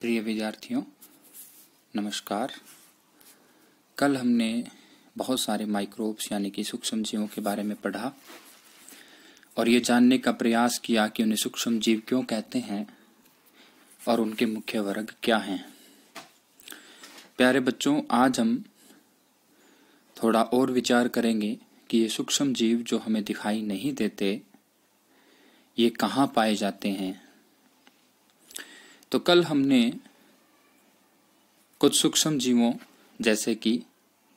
प्रिय विद्यार्थियों, नमस्कार। कल हमने बहुत सारे माइक्रोब्स यानी कि सूक्ष्म जीवों के बारे में पढ़ा और ये जानने का प्रयास किया कि उन्हें सूक्ष्म जीव क्यों कहते हैं और उनके मुख्य वर्ग क्या हैं। प्यारे बच्चों, आज हम थोड़ा और विचार करेंगे कि ये सूक्ष्म जीव जो हमें दिखाई नहीं देते, ये कहाँ पाए जाते हैं। तो कल हमने कुछ सूक्ष्म जीवों जैसे कि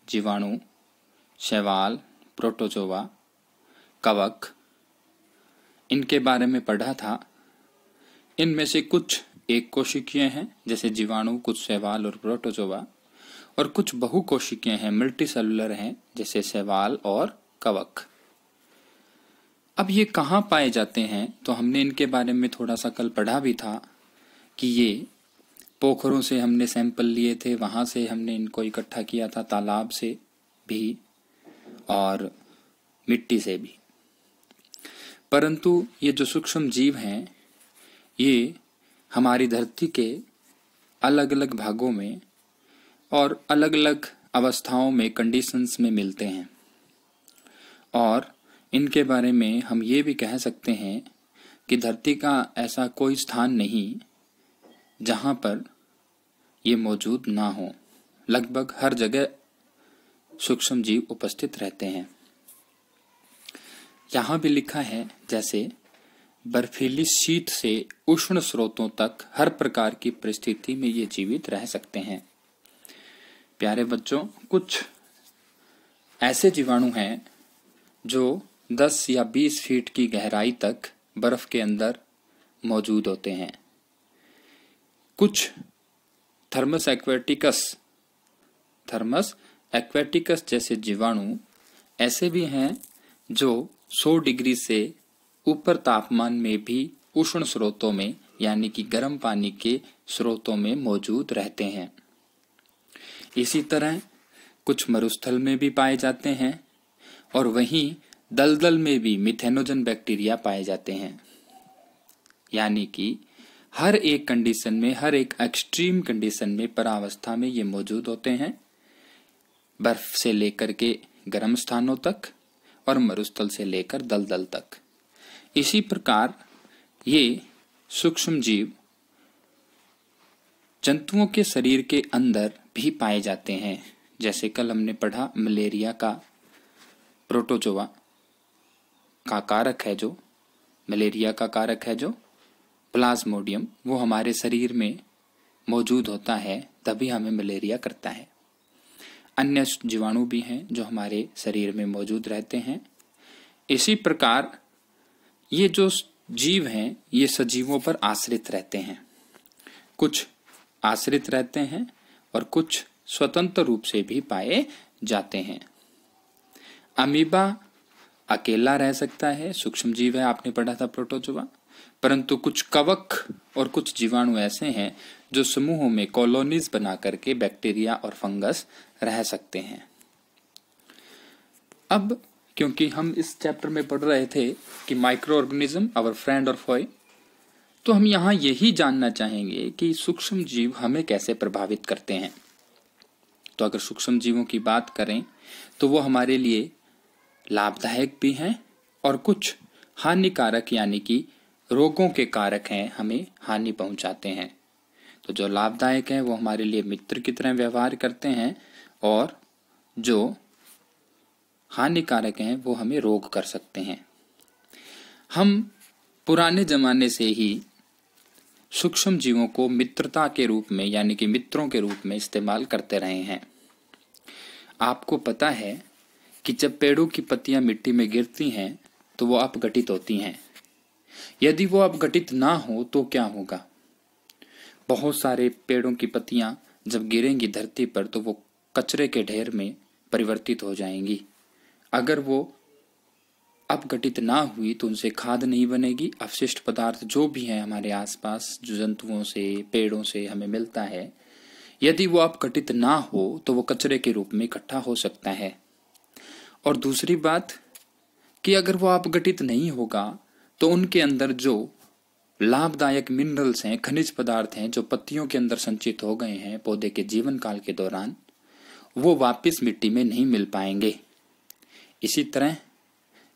जीवाणु, शैवाल, प्रोटोजोआ, कवक, इनके बारे में पढ़ा था। इनमें से कुछ एक कोशिकीय हैं जैसे जीवाणु, कुछ शैवाल और प्रोटोजोआ, और कुछ बहुकोशिकीय हैं, मल्टीसेलुलर हैं जैसे शैवाल और कवक। अब ये कहाँ पाए जाते हैं तो हमने इनके बारे में थोड़ा सा कल पढ़ा भी था कि ये पोखरों से हमने सैंपल लिए थे, वहाँ से हमने इनको इकट्ठा किया था, तालाब से भी और मिट्टी से भी। परंतु ये जो सूक्ष्म जीव हैं ये हमारी धरती के अलग अलग भागों में और अलग अलग अवस्थाओं में, कंडीशंस में मिलते हैं, और इनके बारे में हम ये भी कह सकते हैं कि धरती का ऐसा कोई स्थान नहीं जहाँ पर ये मौजूद ना हो। लगभग हर जगह सूक्ष्म जीव उपस्थित रहते हैं। यहाँ भी लिखा है जैसे बर्फीली शीत से उष्ण स्रोतों तक हर प्रकार की परिस्थिति में ये जीवित रह सकते हैं। प्यारे बच्चों, कुछ ऐसे जीवाणु हैं जो 10 या 20 फीट की गहराई तक बर्फ के अंदर मौजूद होते हैं। कुछ थर्मस एक्वेटिकस जैसे जीवाणु ऐसे भी हैं जो 100 डिग्री से ऊपर तापमान में भी उष्ण स्रोतों में यानी कि गर्म पानी के स्रोतों में मौजूद रहते हैं। इसी तरह कुछ मरुस्थल में भी पाए जाते हैं और वहीं दलदल में भी मिथेनोजन बैक्टीरिया पाए जाते हैं। यानी कि हर एक कंडीशन में, हर एक एक्सट्रीम कंडीशन में, परावस्था में ये मौजूद होते हैं, बर्फ से लेकर के गर्म स्थानों तक और मरुस्थल से लेकर दलदल तक। इसी प्रकार ये सूक्ष्म जीव जंतुओं के शरीर के अंदर भी पाए जाते हैं। जैसे कल हमने पढ़ा मलेरिया का प्रोटोजोआ का कारक है, जो मलेरिया का कारक है जो प्लाज्मोडियम, वो हमारे शरीर में मौजूद होता है, तभी हमें मलेरिया करता है। अन्य जीवाणु भी हैं जो हमारे शरीर में मौजूद रहते हैं। इसी प्रकार ये जो जीव हैं ये सजीवों पर आश्रित रहते हैं। कुछ आश्रित रहते हैं और कुछ स्वतंत्र रूप से भी पाए जाते हैं। अमीबा अकेला रह सकता है, सूक्ष्म जीव है, आपने पढ़ा था प्रोटोजोआ। परंतु कुछ कवक और कुछ जीवाणु ऐसे हैं जो समूहों में कॉलोनीज बना करके बैक्टीरिया और फंगस रह सकते हैं। अब क्योंकि हम इस चैप्टर में पढ़ रहे थे कि माइक्रो ऑर्गेनिज्म आवर फ्रेंड और फॉय, तो हम यहाँ यही जानना चाहेंगे कि सूक्ष्म जीव हमें कैसे प्रभावित करते हैं। तो अगर सूक्ष्म जीवों की बात करें तो वो हमारे लिए लाभदायक भी हैं और कुछ हानिकारक यानी कि रोगों के कारक हैं, हमें हानि पहुंचाते हैं। तो जो लाभदायक हैं वो हमारे लिए मित्र की तरह व्यवहार करते हैं और जो हानिकारक हैं वो हमें रोग कर सकते हैं। हम पुराने जमाने से ही सूक्ष्म जीवों को मित्रता के रूप में यानी कि मित्रों के रूप में इस्तेमाल करते रहे हैं। आपको पता है कि जब पेड़ों की पत्तियां मिट्टी में गिरती हैं तो वो अपघटित होती हैं। यदि वो अपघटित ना हो तो क्या होगा? बहुत सारे पेड़ों की पत्तियां जब गिरेंगी धरती पर तो वो कचरे के ढेर में परिवर्तित हो जाएंगी। अगर वो अपघटित ना हुई तो उनसे खाद नहीं बनेगी। अवशिष्ट पदार्थ जो भी है हमारे आसपास, जो जंतुओं से, पेड़ों से हमें मिलता है, यदि वो अपघटित ना हो तो वो कचरे के रूप में इकट्ठा हो सकता है। और दूसरी बात कि अगर वो अपघटित नहीं होगा तो उनके अंदर जो लाभदायक मिनरल्स हैं, खनिज पदार्थ हैं जो पत्तियों के अंदर संचित हो गए हैं पौधे के जीवन काल के दौरान, वो वापस मिट्टी में नहीं मिल पाएंगे। इसी तरह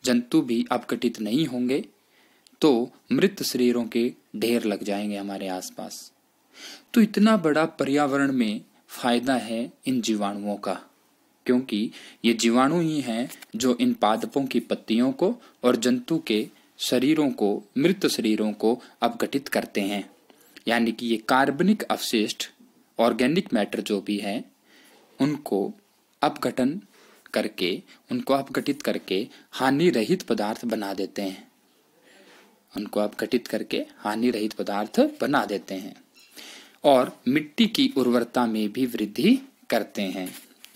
जंतु भी अपघटित नहीं होंगे तो मृत शरीरों के ढेर लग जाएंगे हमारे आसपास। तो इतना बड़ा पर्यावरण में फायदा है इन जीवाणुओं का, क्योंकि ये जीवाणु ही हैं जो इन पादपों की पत्तियों को और जंतु के शरीरों को, मृत शरीरों को अपघटित करते हैं। यानी कि ये कार्बनिक अवशिष्ट, ऑर्गेनिक मैटर जो भी है, उनको अपघटित करके हानि रहित पदार्थ बना देते हैं। और मिट्टी की उर्वरता में भी वृद्धि करते हैं।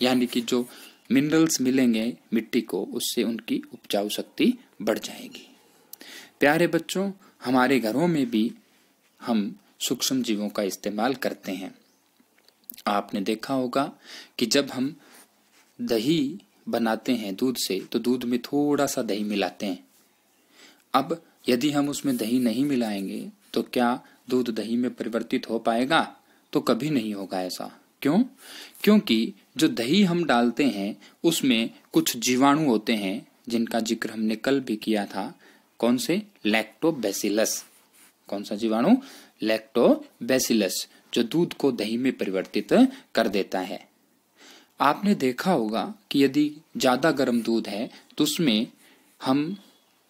यानी कि जो मिनरल्स मिलेंगे मिट्टी को, उससे उनकी उपजाऊ शक्ति बढ़ जाएगी। प्यारे बच्चों, हमारे घरों में भी हम सूक्ष्म जीवों का इस्तेमाल करते हैं। आपने देखा होगा कि जब हम दही बनाते हैं दूध से, तो दूध में थोड़ा सा दही मिलाते हैं। अब यदि हम उसमें दही नहीं मिलाएंगे तो क्या दूध दही में परिवर्तित हो पाएगा? तो कभी नहीं होगा ऐसा। क्यों? क्योंकि जो दही हम डालते हैं उसमें कुछ जीवाणु होते हैं जिनका जिक्र हमने कल भी किया था। कौन से? लैक्टोबैसिलस। कौन सा जीवाणु? लैक्टोबैसिलस, जो दूध को दही में परिवर्तित कर देता है। आपने देखा होगा कि यदि ज्यादा गर्म दूध है तो उसमें हम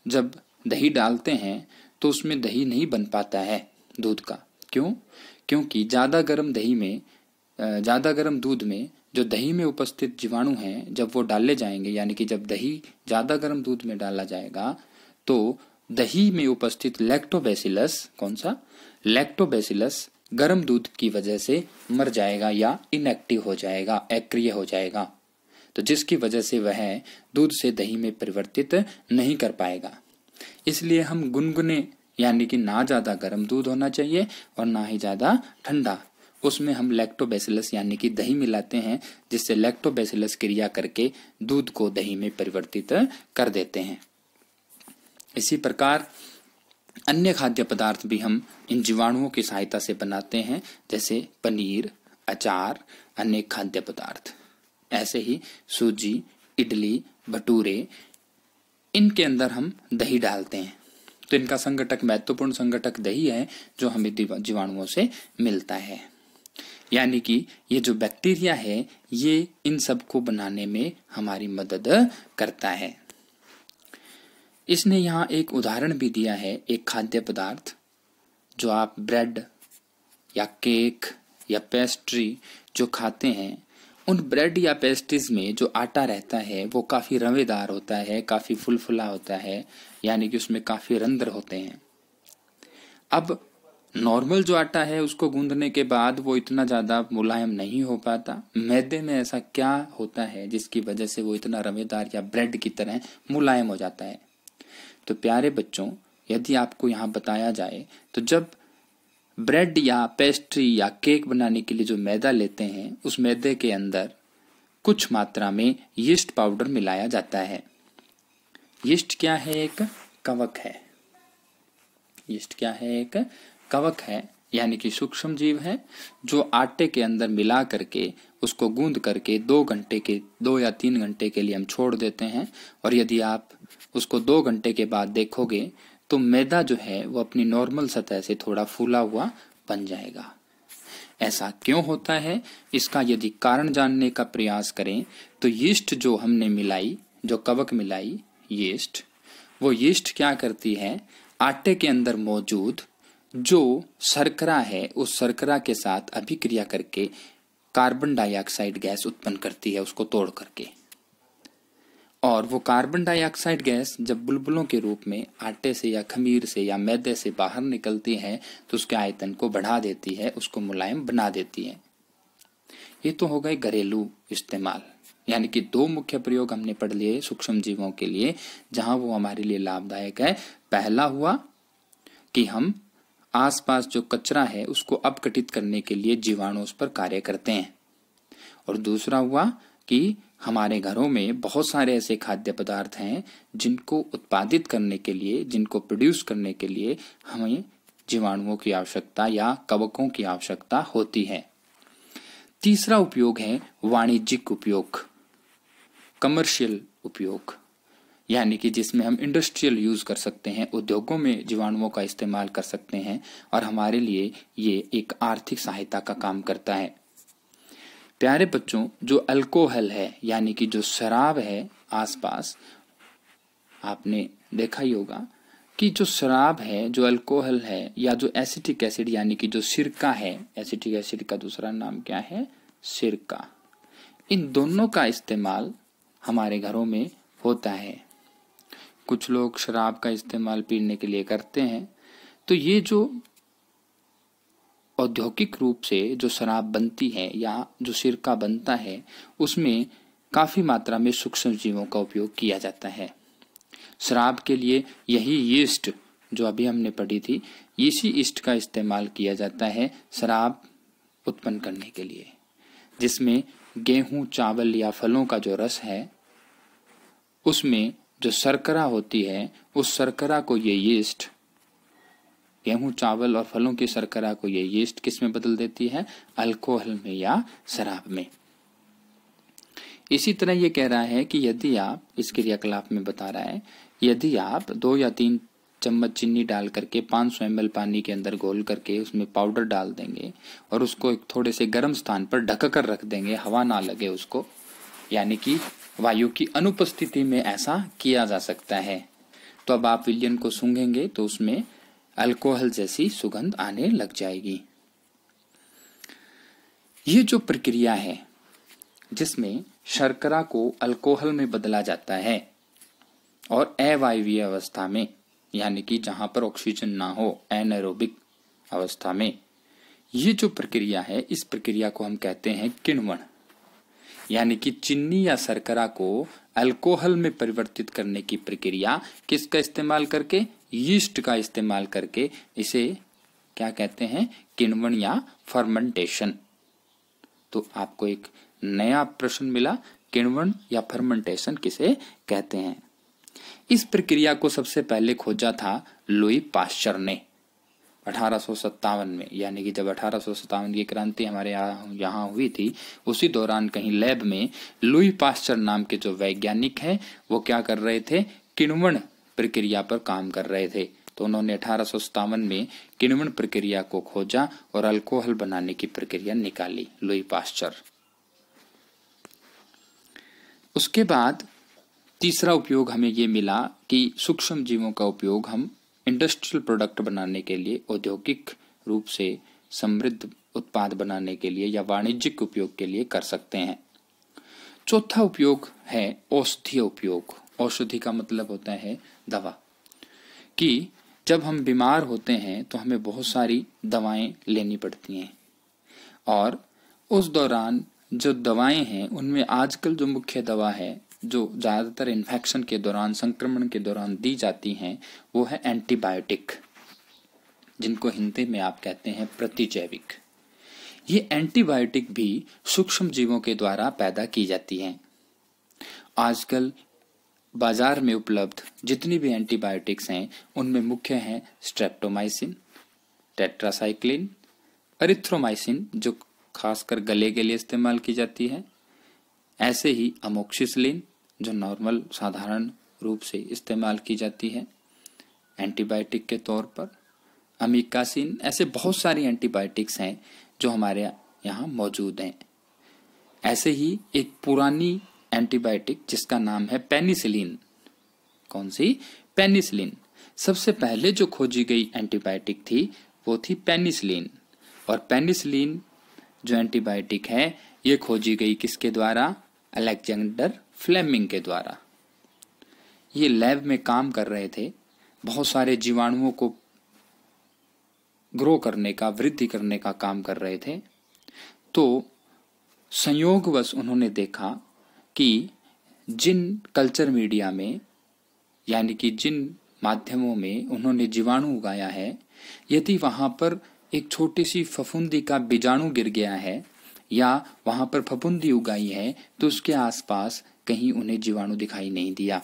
जब दही डालते हैं तो उसमें दही नहीं बन पाता है दूध का। क्यों? क्योंकि ज्यादा गर्म दूध में जो दही में उपस्थित जीवाणु हैं, जब वो डाले जाएंगे, यानी कि जब दही ज्यादा गर्म दूध में डाला जाएगा तो दही में उपस्थित लैक्टोबैसिलस, कौन सा? लैक्टोबैसिलस गर्म दूध की वजह से मर जाएगा या इनएक्टिव हो जाएगा, अक्रिय हो जाएगा। तो जिसकी वजह से वह दूध से दही में परिवर्तित नहीं कर पाएगा। इसलिए हम गुनगुने, यानी कि ना ज्यादा गर्म दूध होना चाहिए और ना ही ज्यादा ठंडा, उसमें हम लैक्टोबैसिलस यानी कि दही मिलाते हैं, जिससे लैक्टोबैसिलस क्रिया करके दूध को दही में परिवर्तित कर देते हैं। इसी प्रकार अन्य खाद्य पदार्थ भी हम इन जीवाणुओं की सहायता से बनाते हैं, जैसे पनीर, अचार, अनेक खाद्य पदार्थ। ऐसे ही सूजी, इडली, भटूरे, इनके अंदर हम दही डालते हैं। तो इनका संगठक, महत्वपूर्ण संगठक दही है जो हमें जीवाणुओं से मिलता है। यानी कि ये जो बैक्टीरिया है ये इन सब को बनाने में हमारी मदद करता है। इसने यहाँ एक उदाहरण भी दिया है, एक खाद्य पदार्थ जो आप ब्रेड या केक या पेस्ट्री जो खाते हैं, उन ब्रेड या पेस्ट्रीज में जो आटा रहता है वो काफी रवेदार होता है, काफी फुलफुला होता है, यानी कि उसमें काफी रंध्र होते हैं। अब नॉर्मल जो आटा है उसको गूंदने के बाद वो इतना ज्यादा मुलायम नहीं हो पाता। मैदे में ऐसा क्या होता है जिसकी वजह से वो इतना रवेदार या ब्रेड की तरह मुलायम हो जाता है? तो प्यारे बच्चों, यदि आपको यहाँ बताया जाए तो जब ब्रेड या पेस्ट्री या केक बनाने के लिए जो मैदा लेते हैं, उस मैदे के अंदर कुछ मात्रा में यीस्ट पाउडर मिलाया जाता है। यीस्ट क्या है? एक कवक है। यीस्ट क्या है? एक कवक है, यानी कि सूक्ष्म जीव है जो आटे के अंदर मिला करके उसको गूंद करके 2 या 3 घंटे के लिए हम छोड़ देते हैं। और यदि आप उसको 2 घंटे के बाद देखोगे तो मैदा जो है वो अपनी नॉर्मल सतह से थोड़ा फूला हुआ बन जाएगा। ऐसा क्यों होता है? इसका यदि कारण जानने का प्रयास करें तो यीस्ट जो हमने मिलाई, जो कवक मिलाई यीस्ट, वो यीस्ट क्या करती है? आटे के अंदर मौजूद जो शर्करा है उस शर्करा के साथ अभिक्रिया करके कार्बन डाइऑक्साइड गैस उत्पन्न करती है, उसको तोड़ करके। और वो कार्बन डाइऑक्साइड गैस जब बुलबुलों के रूप में आटे से या खमीर से या मैदे से बाहर निकलती है तो उसके आयतन को बढ़ा देती है, उसको मुलायम बना देती है। ये तो हो गए घरेलू इस्तेमाल, यानी कि 2 मुख्य प्रयोग हमने पढ़ लिए सूक्ष्म जीवों के लिए जहां वो हमारे लिए लाभदायक है। पहला हुआ कि हम आसपास जो कचरा है उसको अपघटित करने के लिए जीवाणु उस पर कार्य करते हैं, और दूसरा हुआ कि हमारे घरों में बहुत सारे ऐसे खाद्य पदार्थ हैं जिनको उत्पादित करने के लिए, जिनको प्रोड्यूस करने के लिए हमें जीवाणुओं की आवश्यकता या कवकों की आवश्यकता होती है। तीसरा उपयोग है वाणिज्यिक उपयोग, कमर्शियल उपयोग, यानी कि जिसमें हम इंडस्ट्रियल यूज कर सकते हैं, उद्योगों में जीवाणुओं का इस्तेमाल कर सकते हैं और हमारे लिए ये एक आर्थिक सहायता का काम करता है। प्यारे बच्चों, जो अल्कोहल है यानी कि जो शराब है, आसपास आपने देखा ही होगा कि जो शराब है, जो अल्कोहल है, या जो एसिटिक एसिड यानी कि जो सिरका है, एसिटिक एसिड का दूसरा नाम क्या है? सिरका। इन दोनों का इस्तेमाल हमारे घरों में होता है। कुछ लोग शराब का इस्तेमाल पीने के लिए करते हैं। तो ये जो औद्योगिक रूप से जो शराब बनती है या जो सिरका बनता है, उसमें काफी मात्रा में सूक्ष्म जीवों का उपयोग किया जाता है। शराब के लिए यही यीस्ट जो अभी हमने पढ़ी थी, इसी यीस्ट का इस्तेमाल किया जाता है शराब उत्पन्न करने के लिए, जिसमें गेहूं, चावल या फलों का जो रस है उसमें जो शर्करा होती है, उस शर्करा को ये यीस्ट, गेहूं, चावल और फलों की शर्करा को ये यीस्ट किस में बदल देती है? अल्कोहल में या शराब में। इसी तरह ये कह रहा है कि यदि आप, इस क्रियाकलाप में बता रहा है, यदि आप 2 या 3 चम्मच चीनी डाल करके 500 ml पानी के अंदर घोल करके उसमें पाउडर डाल देंगे और उसको एक थोड़े से गर्म स्थान पर ढक कर रख देंगे, हवा ना लगे उसको, यानी कि वायु की अनुपस्थिति में ऐसा किया जा सकता है, तो अब आप विलयन को सूंघेंगे तो उसमें अल्कोहल जैसी सुगंध आने लग जाएगी। ये जो प्रक्रिया है जिसमें शर्करा को अल्कोहल में बदला जाता है और अवायवीय अवस्था में, यानी कि जहां पर ऑक्सीजन ना हो, एनारोबिक अवस्था में, ये जो प्रक्रिया है, इस प्रक्रिया को हम कहते हैं किण्वन, यानी कि चीनी या शर्करा को अल्कोहल में परिवर्तित करने की प्रक्रिया किसका इस्तेमाल करके? यीस्ट का इस्तेमाल करके। इसे क्या कहते हैं? किण्वन या फर्मेंटेशन। तो आपको एक नया प्रश्न मिला, किण्वन या फर्मेंटेशन किसे कहते हैं? इस प्रक्रिया को सबसे पहले खोजा था लुई पाश्चर ने 1857 में, यानी कि जब 1857 की क्रांति हमारे यहाँ हुई थी, उसी दौरान कहीं लैब में लुई पाश्चर नाम के जो वैज्ञानिक हैं वो क्या कर रहे थे? किण्वन प्रक्रिया पर काम कर रहे थे। तो उन्होंने 1857 में किण्वन प्रक्रिया को खोजा और अल्कोहल बनाने की प्रक्रिया निकाली, लुई पाश्चर। उसके बाद तीसरा उपयोग हमें ये मिला कि सूक्ष्म जीवों का उपयोग हम इंडस्ट्रियल प्रोडक्ट बनाने के लिए, औद्योगिक रूप से समृद्ध उत्पाद बनाने के लिए या वाणिज्यिक उपयोग के लिए कर सकते हैं। चौथा उपयोग है औषधीय उपयोग। औषधि का मतलब होता है दवा, कि जब हम बीमार होते हैं तो हमें बहुत सारी दवाएं लेनी पड़ती हैं और उस दौरान जो दवाएं हैं उनमें आजकल जो मुख्य दवा है, जो ज्यादातर इन्फेक्शन के दौरान, संक्रमण के दौरान दी जाती हैं, वो है एंटीबायोटिक, जिनको हिंदी में आप कहते हैं प्रतिजैविक। ये एंटीबायोटिक भी सूक्ष्म जीवों के द्वारा पैदा की जाती हैं। आजकल बाजार में उपलब्ध जितनी भी एंटीबायोटिक्स हैं उनमें मुख्य हैं स्ट्रेप्टोमाइसिन, टेट्रासाइक्लिन, एरिथ्रोमाइसिन जो खासकर गले के लिए इस्तेमाल की जाती है, ऐसे ही अमोक्सिसिलिन जो नॉर्मल साधारण रूप से इस्तेमाल की जाती है एंटीबायोटिक के तौर पर, अमीकासिन, ऐसे बहुत सारी एंटीबायोटिक्स हैं जो हमारे यहाँ मौजूद हैं। ऐसे ही एक पुरानी एंटीबायोटिक जिसका नाम है पेनिसिलिन। कौन सी? पेनिसिलिन। सबसे पहले जो खोजी गई एंटीबायोटिक थी वो थी पेनिसिलिन, और पेनिसिलिन जो एंटीबायोटिक है ये खोजी गई किसके द्वारा? अलेक्जेंडर फ्लेमिंग के द्वारा। ये लैब में काम कर रहे थे, बहुत सारे जीवाणुओं को ग्रो करने का, वृद्धि करने का काम कर रहे थे। तो संयोगवश उन्होंने देखा कि जिन कल्चर मीडिया में, यानी कि जिन माध्यमों में उन्होंने जीवाणु उगाया है, यदि वहां पर एक छोटी सी फफूंदी का बीजाणु गिर गया है या वहां पर फफूंदी उगाई है तो उसके आसपास कहीं उन्हें जीवाणु दिखाई नहीं दिया।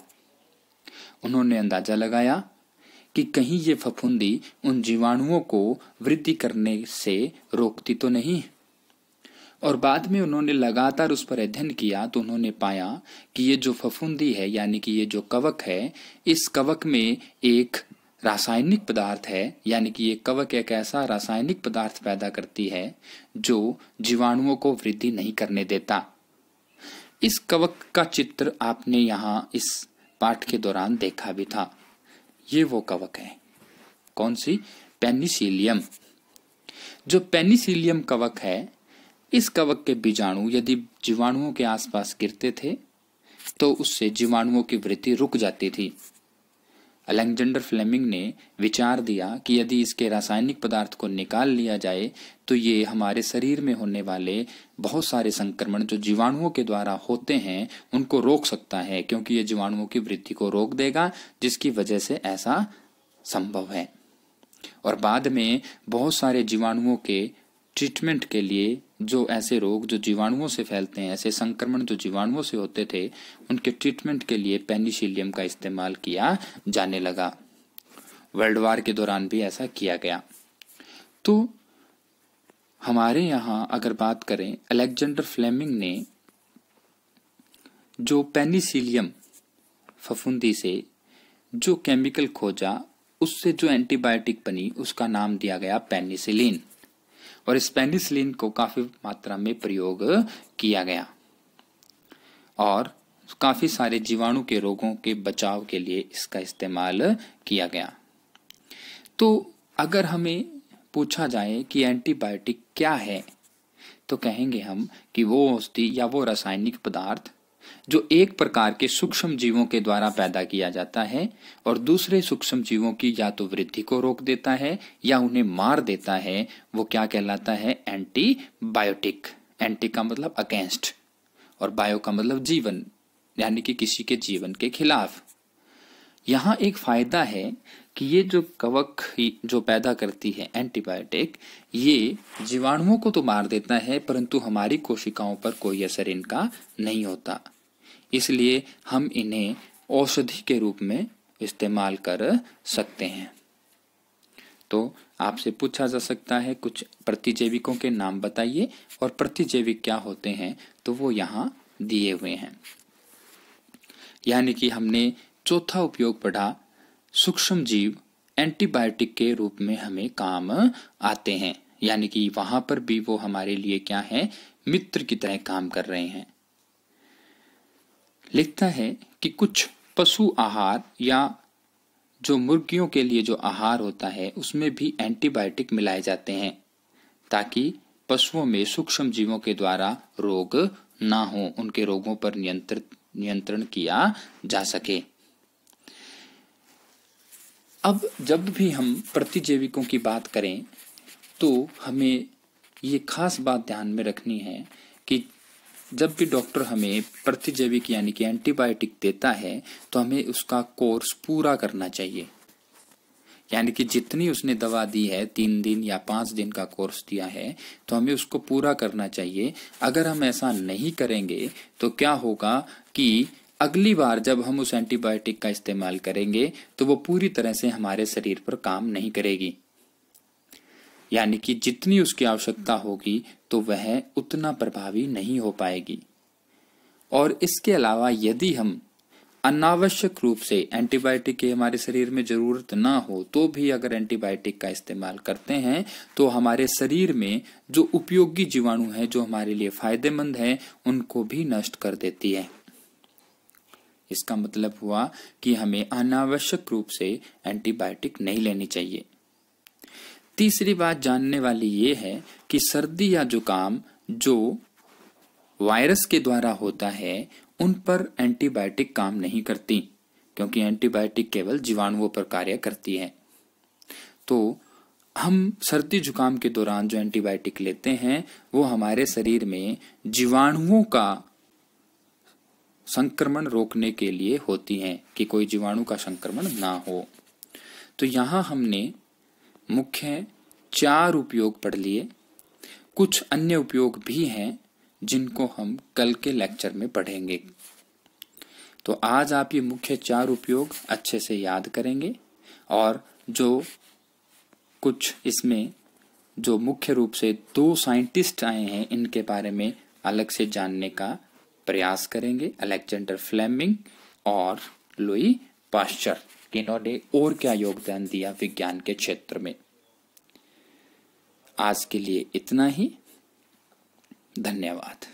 उन्होंने अंदाजा लगाया कि कहीं ये फफूंदी उन जीवाणुओं को वृद्धि करने से रोकती तो नहीं। और बाद में उन्होंने लगातार उस पर अध्ययन किया तो उन्होंने पाया कि ये जो फफूंदी है यानी कि ये जो कवक है, इस कवक में एक रासायनिक पदार्थ है, यानी कि ये कवक एक ऐसा रासायनिक पदार्थ पैदा करती है जो जीवाणुओं को वृद्धि नहीं करने देता। इस कवक का चित्र आपने यहाँ इस पाठ के दौरान देखा भी था। ये वो कवक है, कौन सी? पेनिसिलियम। जो पेनिसिलियम कवक है, इस कवक के बीजाणु यदि जीवाणुओं के आसपास गिरते थे तो उससे जीवाणुओं की वृद्धि रुक जाती थी। अलेक्जेंडर फ्लेमिंग ने विचार दिया कि यदि इसके रासायनिक पदार्थ को निकाल लिया जाए तो ये हमारे शरीर में होने वाले बहुत सारे संक्रमण जो जीवाणुओं के द्वारा होते हैं उनको रोक सकता है, क्योंकि ये जीवाणुओं की वृद्धि को रोक देगा, जिसकी वजह से ऐसा संभव है। और बाद में बहुत सारे जीवाणुओं के ट्रीटमेंट के लिए, जो ऐसे रोग जो जीवाणुओं से फैलते हैं, ऐसे संक्रमण जो जीवाणुओं से होते थे, उनके ट्रीटमेंट के लिए पेनिसिलियम का इस्तेमाल किया जाने लगा। वर्ल्ड वार के दौरान भी ऐसा किया गया। तो हमारे यहाँ अगर बात करें, अलेक्जेंडर फ्लेमिंग ने जो पेनिसिलियम फफूंदी से जो केमिकल खोजा, उससे जो एंटीबायोटिक बनी उसका नाम दिया गया पेनिसिलिन। और इस पेनिसिलिन को काफी मात्रा में प्रयोग किया गया और काफी सारे जीवाणु के रोगों के बचाव के लिए इसका इस्तेमाल किया गया। तो अगर हमें पूछा जाए कि एंटीबायोटिक क्या है, तो कहेंगे हम कि वो औषधि या वो रासायनिक पदार्थ जो एक प्रकार के सूक्ष्म जीवों के द्वारा पैदा किया जाता है और दूसरे सूक्ष्म जीवों की या तो वृद्धि को रोक देता है या उन्हें मार देता है, वो क्या कहलाता है? एंटीबायोटिक। एंटी का मतलब अगेंस्ट और बायो का मतलब जीवन, यानी कि किसी के जीवन के खिलाफ। यहाँ एक फायदा है कि ये जो कवक जो पैदा करती है एंटीबायोटिक, ये जीवाणुओं को तो मार देता है परंतु हमारी कोशिकाओं पर कोई असर इनका नहीं होता। इसलिए हम इन्हें औषधि के रूप में इस्तेमाल कर सकते हैं। तो आपसे पूछा जा सकता है कुछ प्रतिजैविकों के नाम बताइए, और प्रतिजैविक क्या होते हैं तो वो यहाँ दिए हुए हैं। यानी कि हमने चौथा उपयोग पढ़ा, सूक्ष्म जीव एंटीबायोटिक के रूप में हमें काम आते हैं, यानी कि वहां पर भी वो हमारे लिए क्या है? मित्र की तरह काम कर रहे हैं। लिखता है कि कुछ पशु आहार या जो मुर्गियों के लिए जो आहार होता है उसमें भी एंटीबायोटिक मिलाए जाते हैं ताकि पशुओं में सूक्ष्म जीवों के द्वारा रोग ना हो, उनके रोगों पर नियंत्रण किया जा सके। अब जब भी हम प्रतिजैविकों की बात करें तो हमें ये खास बात ध्यान में रखनी है कि जब भी डॉक्टर हमें प्रतिजैविक यानी कि एंटीबायोटिक देता है तो हमें उसका कोर्स पूरा करना चाहिए। यानी कि जितनी उसने दवा दी है, 3 दिन या 5 दिन का कोर्स दिया है, तो हमें उसको पूरा करना चाहिए। अगर हम ऐसा नहीं करेंगे तो क्या होगा कि अगली बार जब हम उस एंटीबायोटिक का इस्तेमाल करेंगे तो वो पूरी तरह से हमारे शरीर पर काम नहीं करेगी। यानी कि जितनी उसकी आवश्यकता होगी तो वह उतना प्रभावी नहीं हो पाएगी। और इसके अलावा यदि हम अनावश्यक रूप से एंटीबायोटिक की हमारे शरीर में जरूरत ना हो तो भी अगर एंटीबायोटिक का इस्तेमाल करते हैं तो हमारे शरीर में जो उपयोगी जीवाणु हैं, जो हमारे लिए फायदेमंद हैं, उनको भी नष्ट कर देती है। इसका मतलब हुआ कि हमें अनावश्यक रूप से एंटीबायोटिक नहीं लेनी चाहिए। तीसरी बात जानने वाली ये है कि सर्दी या जुकाम जो वायरस के द्वारा होता है उन पर एंटीबायोटिक काम नहीं करती, क्योंकि एंटीबायोटिक केवल जीवाणुओं पर कार्य करती है। तो हम सर्दी जुकाम के दौरान जो एंटीबायोटिक लेते हैं वो हमारे शरीर में जीवाणुओं का संक्रमण रोकने के लिए होती हैं कि कोई जीवाणु का संक्रमण ना हो। तो यहाँ हमने मुख्य 4 उपयोग पढ़ लिए। कुछ अन्य उपयोग भी हैं जिनको हम कल के लेक्चर में पढ़ेंगे। तो आज आप ये मुख्य 4 उपयोग अच्छे से याद करेंगे और जो कुछ इसमें जो मुख्य रूप से 2 साइंटिस्ट आए हैं इनके बारे में अलग से जानने का प्रयास करेंगे, अलेक्जेंडर फ्लेमिंग और लुई पाश्चर, इन्होंने और क्या योगदान दिया विज्ञान के क्षेत्र में। आज के लिए इतना ही, धन्यवाद।